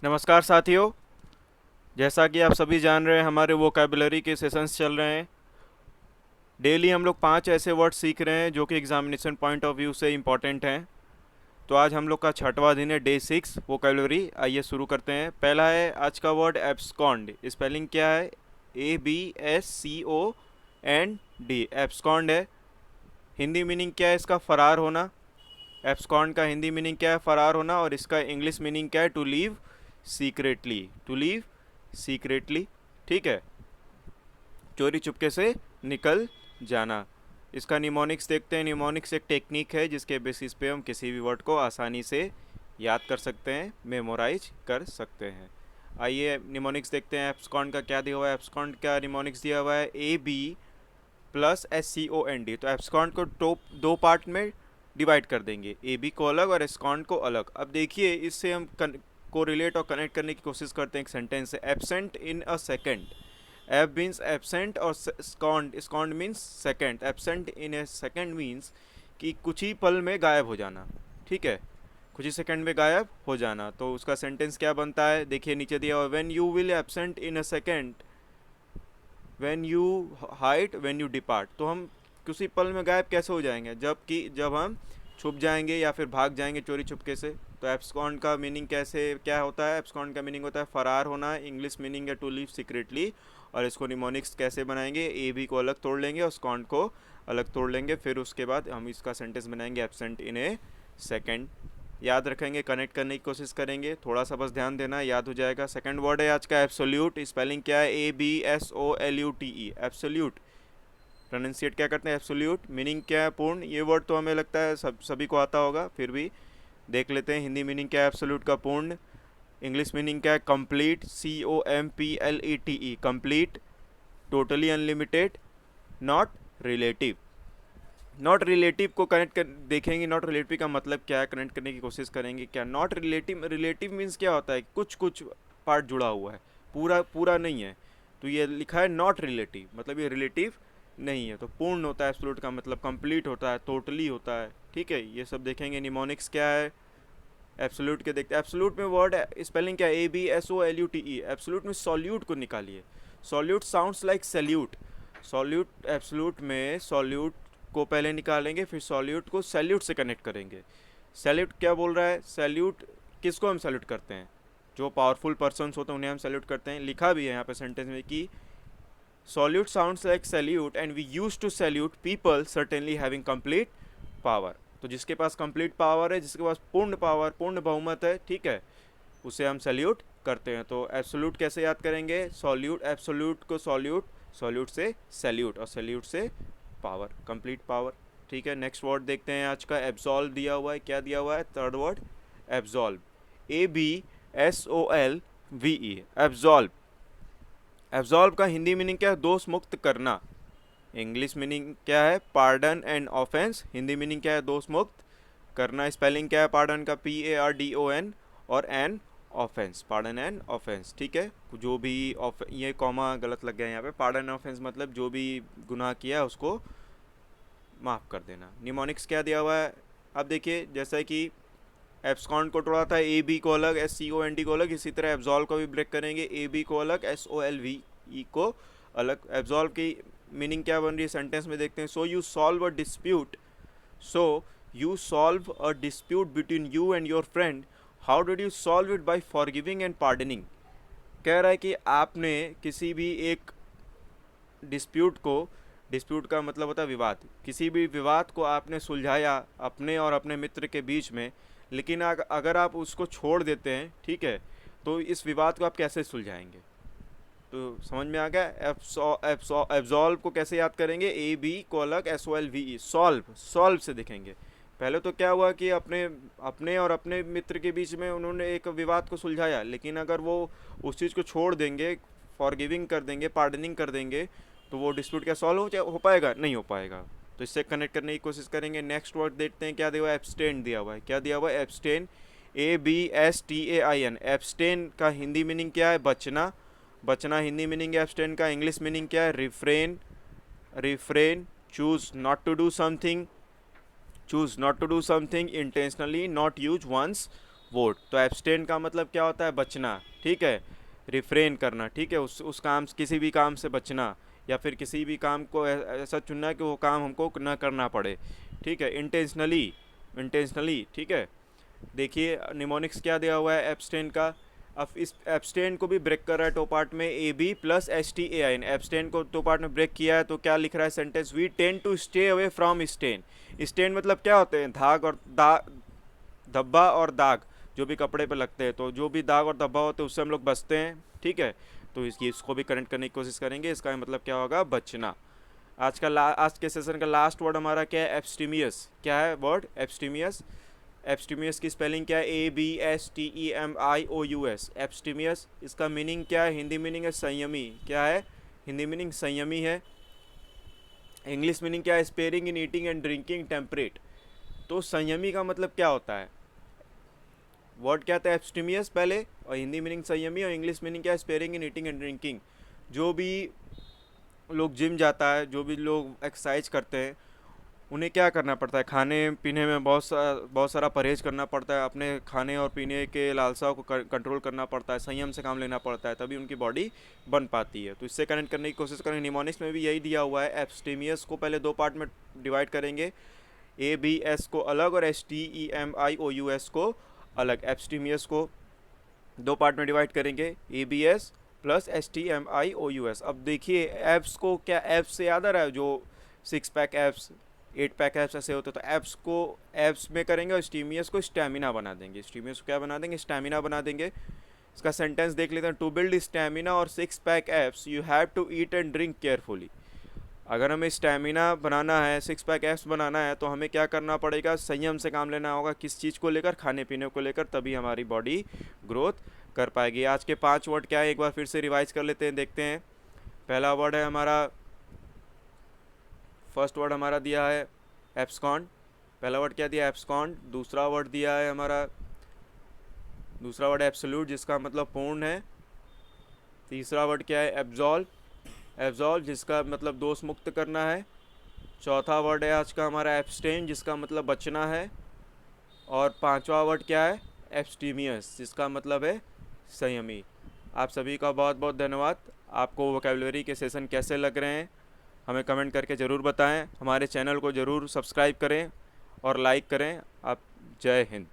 नमस्कार साथियों। जैसा कि आप सभी जान रहे हैं, हमारे वोकैबुलरी के सेशंस चल रहे हैं। डेली हम लोग 5 ऐसे वर्ड सीख रहे हैं जो कि एग्जामिनेशन पॉइंट ऑफ व्यू से इम्पॉर्टेंट हैं। तो आज हम लोग का छठवां दिन है, डे 6 वोकैबुलरी। आइए शुरू करते हैं। पहला है आज का वर्ड एब्सकॉन्ड। स्पेलिंग क्या है? ABSCOND। एब्सकॉन्ड है। हिंदी मीनिंग क्या है इसका? फरार होना। एब्सकॉन्ड का हिंदी मीनिंग क्या है? फरार होना। और इसका इंग्लिश मीनिंग क्या है? To leave secretly. To leave secretly. ठीक है, चोरी चुपके से निकल जाना। इसका निमोनिक्स देखते हैं। निमोनिक्स एक टेक्निक है जिसके बेसिस पे हम किसी भी वर्ड को आसानी से याद कर सकते हैं, मेमोराइज कर सकते हैं। आइए निमोनिक्स देखते हैं। एब्सकॉन्ड का क्या दिया हुआ है? एब्सकॉन्ड का निमोनिक्स दिया हुआ है AB+SCOND। तो एब्सकॉन्ड को दो पार्ट में डिवाइड कर देंगे, AB को अलग और एब्सकॉन्ड को अलग। अब देखिए, इससे हम को रिलेट और कनेक्ट करने की कोशिश करते हैं एक सेंटेंस से। Absent in a second. Ab means absent और स्कॉन्ड means second. Absent in a second means कि कुछ ही पल में गायब हो जाना। ठीक है, कुछ ही सेकंड में गायब हो जाना। तो उसका सेंटेंस क्या बनता है? देखिए नीचे दिया हुआ, when you will absent in a second, when you hide, when you depart. तो हम किसी पल में गायब कैसे हो जाएंगे? जब हम छुप जाएंगे या फिर भाग जाएंगे चोरी छुपके से। तो एब्सकॉन्ड का मीनिंग कैसे क्या होता है? एब्सकॉन्ड का मीनिंग होता है फरार होना। इंग्लिश मीनिंग है टू लीव सीक्रेटली। और इसको निमोनिक्स कैसे बनाएंगे? ए बी को अलग तोड़ लेंगे और स्कॉन्ड को अलग तोड़ लेंगे। फिर उसके बाद हम इसका सेंटेंस बनाएंगे, एब्सेंट इन ए सेकेंड। याद रखेंगे, कनेक्ट करने की कोशिश करेंगे। थोड़ा सा बस ध्यान देना, याद हो जाएगा। सेकंड वर्ड है आज का एब्सोल्यूट। स्पेलिंग क्या है? ABSOLUTE। एब्सोल्यूट प्रोनाउंसिएट क्या करते हैं? एब्सोल्यूट। मीनिंग क्या है? पूर्ण। ये वर्ड तो हमें लगता है सभी को आता होगा, फिर भी देख लेते हैं हिंदी मीनिंग क्या है एब्सोल्यूट का? पूर्ण। इंग्लिश मीनिंग क्या है? Complete. COMPLETE। Complete, totally unlimited, not relative. Not relative को कनेक्ट कर देखेंगे। नॉट रिलेटिव का मतलब क्या है, कनेक्ट करने की कोशिश करेंगे। क्या नॉट रिलेटिव? रिलेटिव मीन्स क्या होता है? कुछ कुछ पार्ट जुड़ा हुआ है, पूरा पूरा नहीं है। तो ये लिखा है नॉट रिलेटिव, मतलब ये रिलेटिव नहीं है। तो पूर्ण होता है एब्सोल्यूट का मतलब, कंप्लीट होता है, टोटली होता है। ठीक है, ये सब देखेंगे। निमोनिक्स क्या है एब्सोल्यूट के? देखते हैं। एब्सोल्यूट में वर्ड स्पेलिंग क्या है? ABSOLUTE। एब्सोल्यूट में सॉल्यूट को निकालिए। Solute sounds like salute. Solute, absolute में सॉल्यूट को पहले निकालेंगे, फिर सॉल्यूट को सैल्यूट से कनेक्ट करेंगे। सैल्यूट क्या बोल रहा है? सैल्यूट किसको हम सैल्यूट करते हैं? जो पावरफुल पर्सन्स होते हैं उन्हें हम सैल्यूट करते हैं। लिखा भी है यहाँ पे सेंटेंस में कि solute sounds like salute and we use to salute people certainly having complete power. तो जिसके पास कंप्लीट पावर है, जिसके पास पूर्ण पावर, पूर्ण बहुमत है, ठीक है, उसे हम सैल्यूट करते हैं। तो एब्सोल्यूट कैसे याद करेंगे? सॉल्यूट, एब्सोल्यूट को सॉल्यूट, सॉल्यूट से सैल्यूट और सैल्यूट से पावर, कंप्लीट पावर। ठीक है, नेक्स्ट वर्ड देखते हैं आज का। एब्सॉल्व दिया हुआ है। क्या दिया हुआ है? Third word absolve. ABSOLVE। Absolve. Absolve का हिंदी मीनिंग क्या है? दोष मुक्त करना। इंग्लिश मीनिंग क्या है? Pardon and offence. Hindi meaning क्या है? दोष मुक्त करना। स्पेलिंग क्या है पार्डन का? PARDON। और an offence, pardon and offence. ठीक है, जो भी ये कॉमा गलत लग गया यहाँ पे। पार्डन ऑफेंस मतलब जो भी गुनाह किया है उसको माफ़ कर देना। निमोनिक्स क्या दिया हुआ है? अब देखिए, जैसा कि एब्सकॉन्ड को तोड़ा था, AB को अलग, SCOND को अलग, इसी तरह एब्सॉल्व को भी ब्रेक करेंगे। AB को अलग, SOLVE को अलग। एब्सॉल्व की मीनिंग क्या बन रही है सेंटेंस में? देखते हैं। So you solve a dispute. So you solve a dispute between you and your friend. How did you solve it? By forgiving and pardoning. कह रहा है कि आपने किसी भी एक डिस्प्यूट को, डिस्प्यूट का मतलब होता है विवाद, किसी भी विवाद को आपने सुलझाया अपने और अपने मित्र के बीच में, लेकिन अगर आप उसको छोड़ देते हैं, ठीक है, तो इस विवाद को आप कैसे सुलझाएंगे? तो समझ में आ गया? एब्सॉल्व को कैसे याद करेंगे? AB को अलग, SOLVE। सॉल्व, सॉल्व से दिखेंगे। पहले तो क्या हुआ कि अपने अपने और अपने मित्र के बीच में उन्होंने एक विवाद को सुलझाया, लेकिन अगर वो उस चीज़ को छोड़ देंगे, फॉरगिविंग कर देंगे, पार्डनिंग कर देंगे, तो वो डिस्प्यूट क्या सॉल्व हो पाएगा? नहीं हो पाएगा। तो इससे कनेक्ट करने की कोशिश करेंगे। नेक्स्ट वर्ड देखते हैं क्या दिया हुआ है? एब्सटेन दिया हुआ है। क्या दिया हुआ है? एब्सटेन। ABSTAIN। एब्सटेन का हिंदी मीनिंग क्या है? बचना। बचना हिंदी मीनिंग है एब्सटेन का। इंग्लिश मीनिंग क्या है? Refrain. Refrain, choose not to do something, choose not to do something intentionally, not use one's vote. तो एब्सटेन का मतलब क्या होता है? बचना, ठीक है, रिफ्रेन करना, ठीक है, उस काम, किसी भी काम से बचना, या फिर किसी भी काम को ऐसा चुनना कि वो काम हमको ना करना पड़े, ठीक है, इंटेंशनली, ठीक है। देखिए निमोनिक्स क्या दिया हुआ है एब्सटेन का। अब इस एब्सटेन को भी ब्रेक कर रहा है टो पार्ट में, A B plus S T A I N. Abstain को टो पार्ट में ब्रेक किया है तो क्या लिख रहा है sentence? We tend to stay away from stain. Stain मतलब क्या होते हैं? धाग और धब्बा और दाग, जो भी कपड़े पे लगते हैं, तो जो भी दाग और धब्बा होते हैं उससे हम लोग बचते हैं, ठीक है। तो इसको भी कनेक्ट करने की कोशिश करेंगे। इसका मतलब क्या होगा? बचना। आज के सेशन का लास्ट वर्ड हमारा क्या है? एब्स्टीमियस। क्या है वर्ड? एब्स्टीमियस। एब्स्टीमियस की स्पेलिंग क्या है? ABSTEMIOUS। एब्स्टीमियस, इसका मीनिंग क्या है? हिंदी मीनिंग है संयमी। क्या है? हिंदी मीनिंग संयमी है। इंग्लिश मीनिंग क्या है? Sparing in eating and drinking, temperate. तो संयमी का मतलब क्या होता है? वर्ड क्या था? एब्स्टीमियस पहले, और हिंदी मीनिंग संयमी, और इंग्लिश मीनिंग क्या है? Sparing in eating and drinking. जो भी लोग जिम जाता है, जो भी लोग एक्सरसाइज करते हैं, उन्हें क्या करना पड़ता है? खाने पीने में बहुत सारा परहेज़ करना पड़ता है। अपने खाने और पीने के लालसाओं को कंट्रोल करना पड़ता है, संयम से काम लेना पड़ता है, तभी उनकी बॉडी बन पाती है। तो इससे कनेक्ट करने की कोशिश करेंगे। निमोनिक्स में भी यही दिया हुआ है। एब्स्टीमियस को पहले दो पार्ट में डिवाइड करेंगे, ABS को अलग और STEMIOUS को अलग। एब्स्टीमियस को दो पार्ट में डिवाइड करेंगे, ABS प्लस STEMIOUS। अब देखिए एब्स को, क्या एब्स से याद आ रहा है? जो 6 पैक एब्स, 8 पैक एब्स ऐसे होते, तो एब्स को एब्स में करेंगे और स्टीमियस को स्टैमिना बना देंगे। स्टीमियस को क्या बना देंगे? स्टैमिना बना देंगे। इसका सेंटेंस देख लेते हैं। टू बिल्ड स्टैमिना और 6 pack abs you have to eat and drink carefully. अगर हमें स्टैमिना बनाना है, 6 पैक एब्स बनाना है, तो हमें क्या करना पड़ेगा? संयम से काम लेना होगा। किस चीज़ को लेकर? खाने पीने को लेकर, तभी हमारी बॉडी ग्रोथ कर पाएगी। आज के 5 वर्ड क्या है, एक बार फिर से रिवाइज कर लेते हैं, देखते हैं। पहला वर्ड है हमारा, फर्स्ट वर्ड हमारा दिया है एब्सकॉन्ड। पहला वर्ड क्या दिया? एब्सकॉन्ड। दूसरा वर्ड दिया है हमारा, दूसरा वर्ड एब्सोल्यूट, जिसका मतलब पूर्ण है। तीसरा वर्ड क्या है? एब्जॉल्व, जिसका मतलब दोष मुक्त करना है। चौथा वर्ड है आज का हमारा एब्सटेन, जिसका मतलब बचना है। और पांचवा वर्ड क्या है? एब्स्टीमियस, जिसका मतलब है संयमी। आप सभी का बहुत बहुत धन्यवाद। आपको वोकैबुलरी के सेशन कैसे लग रहे हैं हमें कमेंट करके ज़रूर बताएं। हमारे चैनल को ज़रूर सब्सक्राइब करें और लाइक करें। आप, जय हिंद।